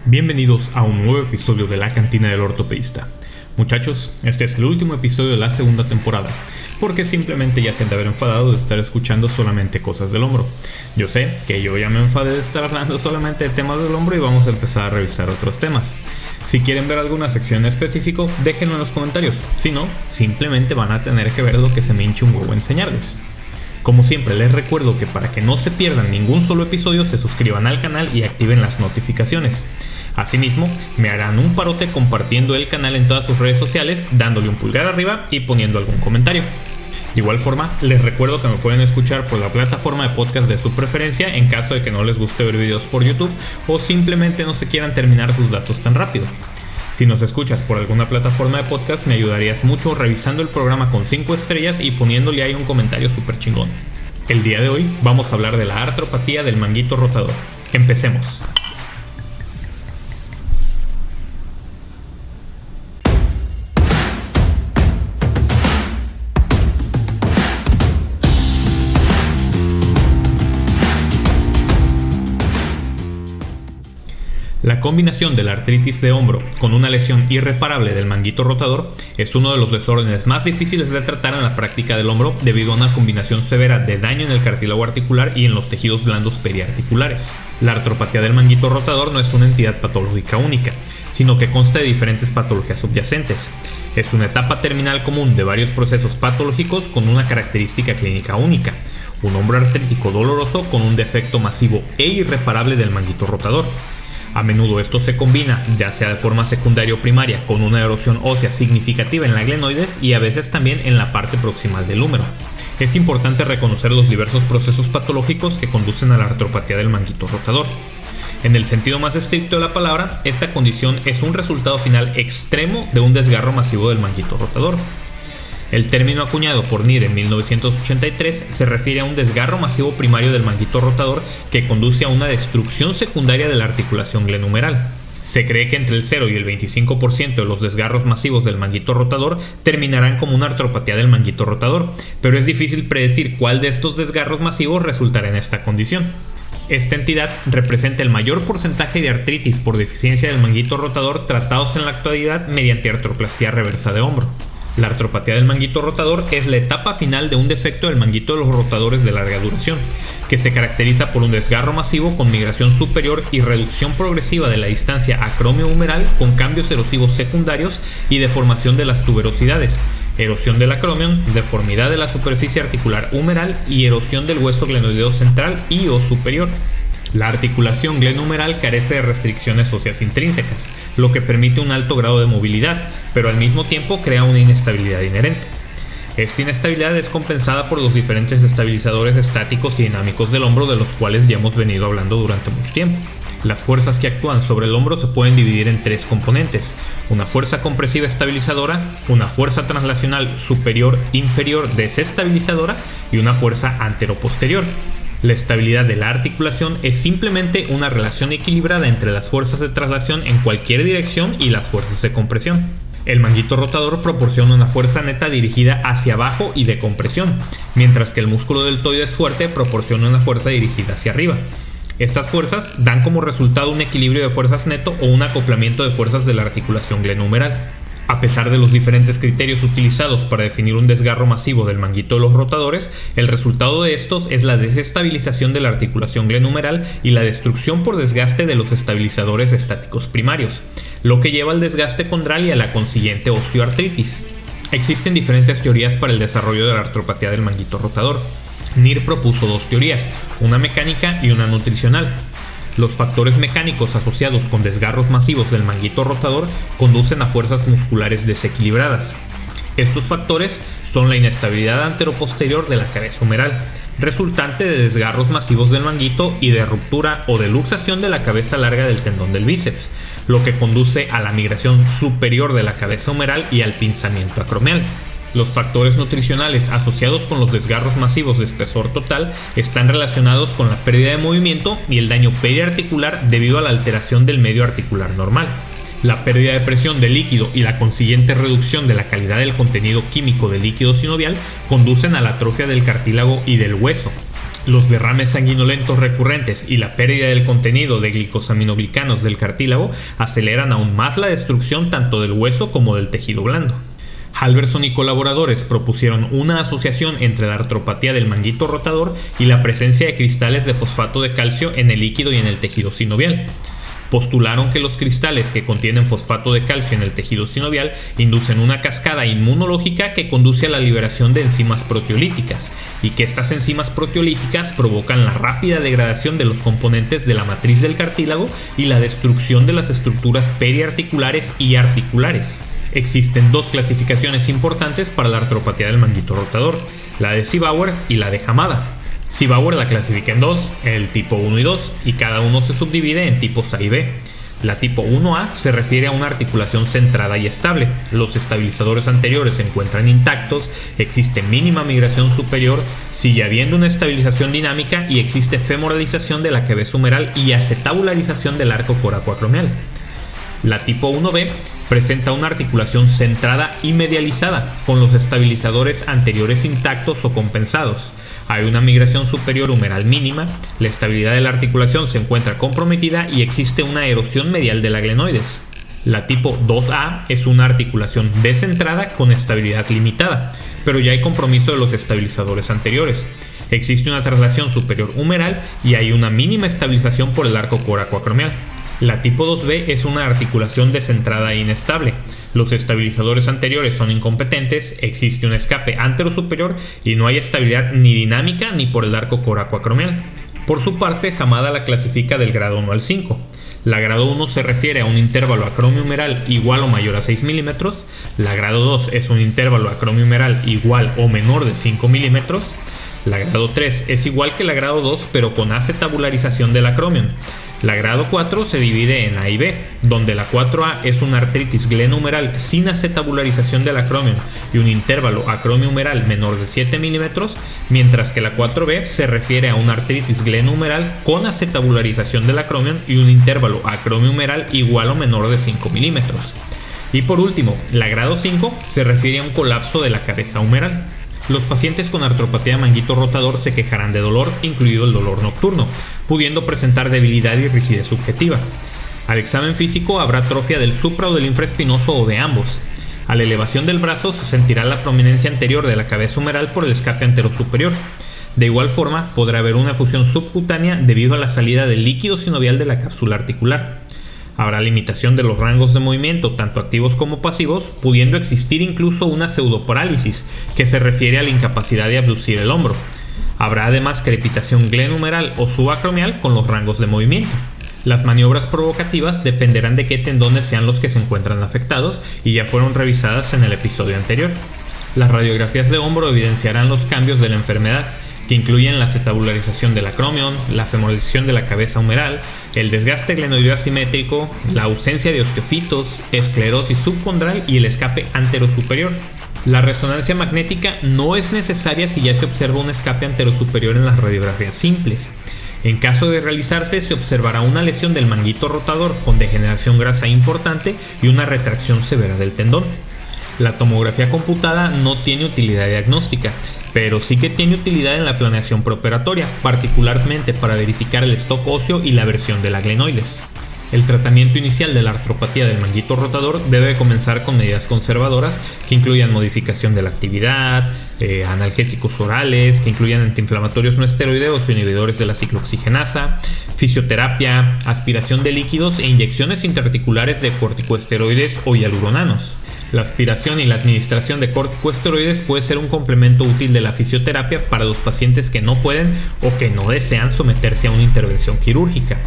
Bienvenidos a un nuevo episodio de La Cantina del Ortopedista. Muchachos, este es el último episodio de la segunda temporada, porque simplemente ya se han de haber enfadado de estar escuchando solamente cosas del hombro. Yo sé que yo ya me enfadé de estar hablando solamente de temas del hombro y vamos a empezar a revisar otros temas. Si quieren ver alguna sección en específico, déjenlo en los comentarios. Si no, simplemente van a tener que ver lo que se me hinche un huevo enseñarles. Como siempre, les recuerdo que para que no se pierdan ningún solo episodio, se suscriban al canal y activen las notificaciones. Asimismo, me harán un parote compartiendo el canal en todas sus redes sociales, dándole un pulgar arriba y poniendo algún comentario. De igual forma, les recuerdo que me pueden escuchar por la plataforma de podcast de su preferencia en caso de que no les guste ver videos por YouTube o simplemente no se quieran terminar sus datos tan rápido. Si nos escuchas por alguna plataforma de podcast, me ayudarías mucho revisando el programa con 5 estrellas y poniéndole ahí un comentario súper chingón. El día de hoy vamos a hablar de la artropatía del manguito rotador. Empecemos. La combinación de la artritis de hombro con una lesión irreparable del manguito rotador es uno de los desórdenes más difíciles de tratar en la práctica del hombro debido a una combinación severa de daño en el cartílago articular y en los tejidos blandos periarticulares. La artropatía del manguito rotador no es una entidad patológica única, sino que consta de diferentes patologías subyacentes. Es una etapa terminal común de varios procesos patológicos con una característica clínica única: un hombro artrítico doloroso con un defecto masivo e irreparable del manguito rotador. A menudo esto se combina, ya sea de forma secundaria o primaria, con una erosión ósea significativa en la glenoides y a veces también en la parte proximal del húmero. Es importante reconocer los diversos procesos patológicos que conducen a la artropatía del manguito rotador. En el sentido más estricto de la palabra, esta condición es un resultado final extremo de un desgarro masivo del manguito rotador. El término acuñado por Neer en 1983 se refiere a un desgarro masivo primario del manguito rotador que conduce a una destrucción secundaria de la articulación glenumeral. Se cree que entre el 0 y el 25% de los desgarros masivos del manguito rotador terminarán como una artropatía del manguito rotador, pero es difícil predecir cuál de estos desgarros masivos resultará en esta condición. Esta entidad representa el mayor porcentaje de artritis por deficiencia del manguito rotador tratados en la actualidad mediante artroplastía reversa de hombro. La artropatía del manguito rotador es la etapa final de un defecto del manguito de los rotadores de larga duración, que se caracteriza por un desgarro masivo con migración superior y reducción progresiva de la distancia acromio-humeral con cambios erosivos secundarios y deformación de las tuberosidades, erosión del acromion, deformidad de la superficie articular humeral y erosión del hueso glenoideo central y o superior. La articulación glenumeral carece de restricciones óseas intrínsecas, lo que permite un alto grado de movilidad, pero al mismo tiempo crea una inestabilidad inherente. Esta inestabilidad es compensada por los diferentes estabilizadores estáticos y dinámicos del hombro, de los cuales ya hemos venido hablando durante mucho tiempo. Las fuerzas que actúan sobre el hombro se pueden dividir en 3 componentes: una fuerza compresiva estabilizadora, una fuerza translacional superior-inferior desestabilizadora y una fuerza antero-posterior. La estabilidad de la articulación es simplemente una relación equilibrada entre las fuerzas de traslación en cualquier dirección y las fuerzas de compresión. El manguito rotador proporciona una fuerza neta dirigida hacia abajo y de compresión, mientras que el músculo deltoides fuerte proporciona una fuerza dirigida hacia arriba. Estas fuerzas dan como resultado un equilibrio de fuerzas neto o un acoplamiento de fuerzas de la articulación glenumeral. A pesar de los diferentes criterios utilizados para definir un desgarro masivo del manguito de los rotadores, el resultado de estos es la desestabilización de la articulación glenumeral y la destrucción por desgaste de los estabilizadores estáticos primarios, lo que lleva al desgaste condral y a la consiguiente osteoartritis. Existen diferentes teorías para el desarrollo de la artropatía del manguito rotador. Neer propuso 2 teorías, una mecánica y una nutricional. Los factores mecánicos asociados con desgarros masivos del manguito rotador conducen a fuerzas musculares desequilibradas. Estos factores son la inestabilidad anteroposterior de la cabeza humeral, resultante de desgarros masivos del manguito y de ruptura o de luxación de la cabeza larga del tendón del bíceps, lo que conduce a la migración superior de la cabeza humeral y al pinzamiento acromial. Los factores nutricionales asociados con los desgarros masivos de espesor total están relacionados con la pérdida de movimiento y el daño periarticular debido a la alteración del medio articular normal. La pérdida de presión del líquido y la consiguiente reducción de la calidad del contenido químico del líquido sinovial conducen a la atrofia del cartílago y del hueso. Los derrames sanguinolentos recurrentes y la pérdida del contenido de glicosaminoglicanos del cartílago aceleran aún más la destrucción tanto del hueso como del tejido blando. Halverson y colaboradores propusieron una asociación entre la artropatía del manguito rotador y la presencia de cristales de fosfato de calcio en el líquido y en el tejido sinovial. Postularon que los cristales que contienen fosfato de calcio en el tejido sinovial inducen una cascada inmunológica que conduce a la liberación de enzimas proteolíticas y que estas enzimas proteolíticas provocan la rápida degradación de los componentes de la matriz del cartílago y la destrucción de las estructuras periarticulares y articulares. Existen dos clasificaciones importantes para la artropatía del manguito rotador, la de Ziebauer y la de Hamada. Ziebauer la clasifica en dos, el tipo 1 y 2, y cada uno se subdivide en tipos A y B. La tipo 1A se refiere a una articulación centrada y estable. Los estabilizadores anteriores se encuentran intactos, existe mínima migración superior, sigue habiendo una estabilización dinámica y existe femoralización de la cabeza humeral y acetabularización del arco coracoacromial. La tipo 1B presenta una articulación centrada y medializada, con los estabilizadores anteriores intactos o compensados. Hay una migración superior humeral mínima, la estabilidad de la articulación se encuentra comprometida y existe una erosión medial de la glenoides. La tipo 2A es una articulación descentrada con estabilidad limitada, pero ya hay compromiso de los estabilizadores anteriores. Existe una traslación superior humeral y hay una mínima estabilización por el arco coracoacromial. La tipo 2B es una articulación descentrada e inestable. Los estabilizadores anteriores son incompetentes, existe un escape anterosuperior y no hay estabilidad ni dinámica ni por el arco coracoacromial. Por su parte, Hamada la clasifica del grado 1 al 5. La grado 1 se refiere a un intervalo acromio-humeral igual o mayor a 6 milímetros. La grado 2 es un intervalo acromio-humeral igual o menor de 5 milímetros. La grado 3 es igual que la grado 2 pero con acetabularización del acromion. La grado 4 se divide en A y B, donde la 4A es una artritis glenohumeral sin acetabularización del acromion y un intervalo acromio-humeral menor de 7 milímetros, mientras que la 4B se refiere a una artritis glenohumeral con acetabularización del acromion y un intervalo acromio-humeral igual o menor de 5 milímetros. Y por último, la grado 5 se refiere a un colapso de la cabeza humeral. Los pacientes con artropatía de manguito rotador se quejarán de dolor, incluido el dolor nocturno, pudiendo presentar debilidad y rigidez subjetiva. Al examen físico habrá atrofia del supra o del infraespinoso o de ambos. A la elevación del brazo se sentirá la prominencia anterior de la cabeza humeral por el escape anterosuperior. De igual forma, podrá haber una efusión subcutánea debido a la salida del líquido sinovial de la cápsula articular. Habrá limitación de los rangos de movimiento, tanto activos como pasivos, pudiendo existir incluso una pseudoparálisis, que se refiere a la incapacidad de abducir el hombro. Habrá además crepitación glenohumeral o subacromial con los rangos de movimiento. Las maniobras provocativas dependerán de qué tendones sean los que se encuentran afectados y ya fueron revisadas en el episodio anterior. Las radiografías de hombro evidenciarán los cambios de la enfermedad, que incluyen la acetabularización del acromion, la femoralización de la cabeza humeral, el desgaste glenoideo asimétrico, la ausencia de osteofitos, esclerosis subcondral y el escape anterosuperior. La resonancia magnética no es necesaria si ya se observa un escape anterosuperior en las radiografías simples. En caso de realizarse, se observará una lesión del manguito rotador con degeneración grasa importante y una retracción severa del tendón. La tomografía computada no tiene utilidad diagnóstica, pero sí que tiene utilidad en la planeación preoperatoria, particularmente para verificar el stock óseo y la versión de la glenoides. El tratamiento inicial de la artropatía del manguito rotador debe comenzar con medidas conservadoras que incluyan modificación de la actividad, analgésicos orales, que incluyan antiinflamatorios no esteroideos o inhibidores de la ciclooxigenasa, fisioterapia, aspiración de líquidos e inyecciones intraarticulares de corticosteroides o hialuronanos. La aspiración y la administración de corticosteroides puede ser un complemento útil de la fisioterapia para los pacientes que no pueden o que no desean someterse a una intervención quirúrgica.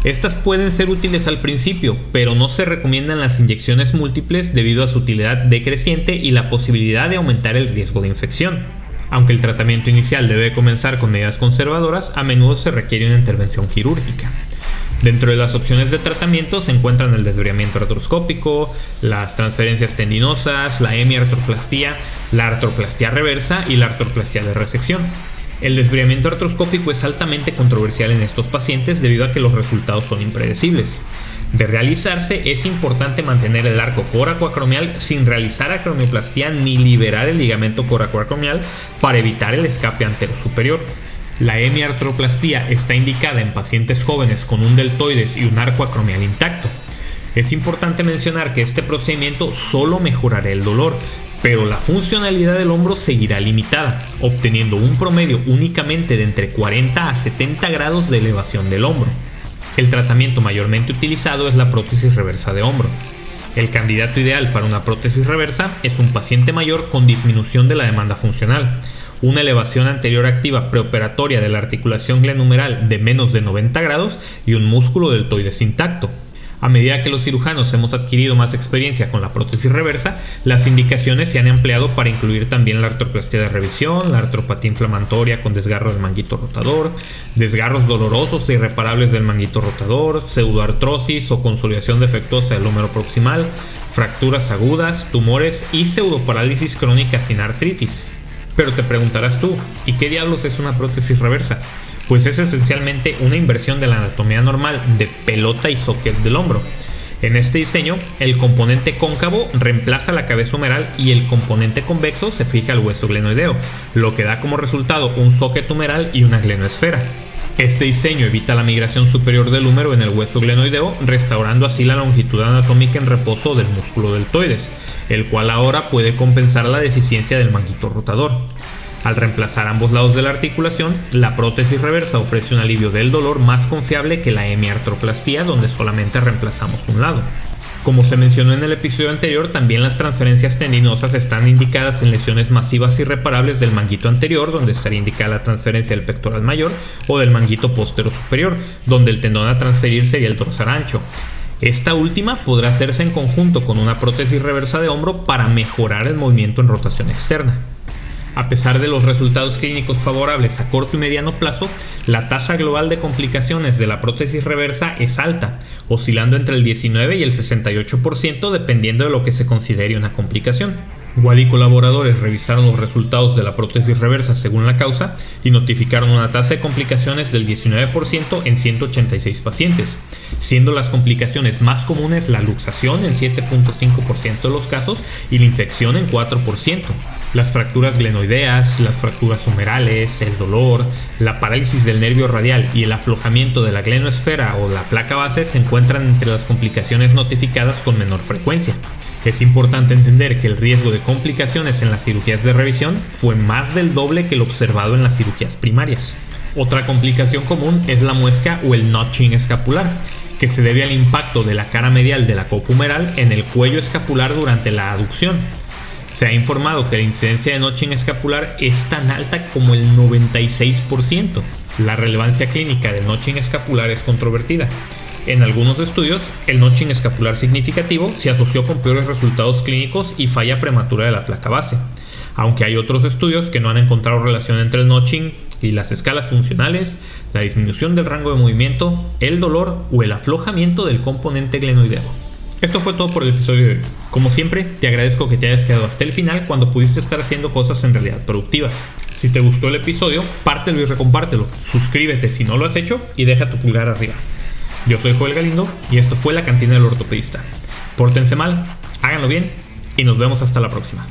Estas pueden ser útiles al principio, pero no se recomiendan las inyecciones múltiples debido a su utilidad decreciente y la posibilidad de aumentar el riesgo de infección. Aunque el tratamiento inicial debe comenzar con medidas conservadoras, a menudo se requiere una intervención quirúrgica. Dentro de las opciones de tratamiento se encuentran el desviamiento artroscópico, las transferencias tendinosas, la hemiartroplastía, la artroplastía reversa y la artroplastía de resección. El desviamiento artroscópico es altamente controversial en estos pacientes debido a que los resultados son impredecibles. De realizarse, es importante mantener el arco coracoacromial sin realizar acromioplastia ni liberar el ligamento coracoacromial para evitar el escape anterosuperior. La hemiartroplastía está indicada en pacientes jóvenes con un deltoides y un arco acromial intacto. Es importante mencionar que este procedimiento solo mejorará el dolor, pero la funcionalidad del hombro seguirá limitada, obteniendo un promedio únicamente de entre 40 a 70 grados de elevación del hombro. El tratamiento mayormente utilizado es la prótesis reversa de hombro. El candidato ideal para una prótesis reversa es un paciente mayor con disminución de la demanda funcional, una elevación anterior activa preoperatoria de la articulación glenohumeral de menos de 90 grados y un músculo deltoides intacto. A medida que los cirujanos hemos adquirido más experiencia con la prótesis reversa, las indicaciones se han ampliado para incluir también la artroplastia de revisión, la artropatía inflamatoria con desgarro del manguito rotador, desgarros dolorosos e irreparables del manguito rotador, pseudoartrosis o consolidación defectuosa del húmero proximal, fracturas agudas, tumores y pseudoparálisis crónica sin artritis. Pero te preguntarás tú, ¿y qué diablos es una prótesis reversa? Pues es esencialmente una inversión de la anatomía normal de pelota y socket del hombro. En este diseño, el componente cóncavo reemplaza la cabeza humeral y el componente convexo se fija al hueso glenoideo, lo que da como resultado un socket humeral y una glenoesfera. Este diseño evita la migración superior del húmero en el hueso glenoideo, restaurando así la longitud anatómica en reposo del músculo deltoides, el cual ahora puede compensar la deficiencia del manguito rotador. Al reemplazar ambos lados de la articulación, la prótesis reversa ofrece un alivio del dolor más confiable que la hemiartroplastía, donde solamente reemplazamos un lado. Como se mencionó en el episodio anterior, también las transferencias tendinosas están indicadas en lesiones masivas irreparables del manguito anterior, donde estaría indicada la transferencia del pectoral mayor, o del manguito postero superior, donde el tendón a transferir sería el dorsal ancho. Esta última podrá hacerse en conjunto con una prótesis reversa de hombro para mejorar el movimiento en rotación externa. A pesar de los resultados clínicos favorables a corto y mediano plazo, la tasa global de complicaciones de la prótesis reversa es alta, oscilando entre el 19 y el 68% dependiendo de lo que se considere una complicación. Wall y colaboradores revisaron los resultados de la prótesis reversa según la causa y notificaron una tasa de complicaciones del 19% en 186 pacientes, siendo las complicaciones más comunes la luxación en 7.5% de los casos y la infección en 4%. Las fracturas glenoideas, las fracturas humerales, el dolor, la parálisis del nervio radial y el aflojamiento de la glenoesfera o la placa base se encuentran entre las complicaciones notificadas con menor frecuencia. Es importante entender que el riesgo de complicaciones en las cirugías de revisión fue más del doble que el observado en las cirugías primarias. Otra complicación común es la muesca o el notching escapular, que se debe al impacto de la cara medial de la copa humeral en el cuello escapular durante la aducción. Se ha informado que la incidencia de notching escapular es tan alta como el 96%. La relevancia clínica del notching escapular es controvertida. En algunos estudios, el notching escapular significativo se asoció con peores resultados clínicos y falla prematura de la placa base, aunque hay otros estudios que no han encontrado relación entre el notching y las escalas funcionales, la disminución del rango de movimiento, el dolor o el aflojamiento del componente glenoideo. Esto fue todo por el episodio de hoy. Como siempre, te agradezco que te hayas quedado hasta el final cuando pudiste estar haciendo cosas en realidad productivas. Si te gustó el episodio, pártelo y recompártelo. Suscríbete si no lo has hecho y deja tu pulgar arriba. Yo soy Joel Galindo y esto fue La Cantina del Ortopedista. Pórtense mal, háganlo bien y nos vemos hasta la próxima.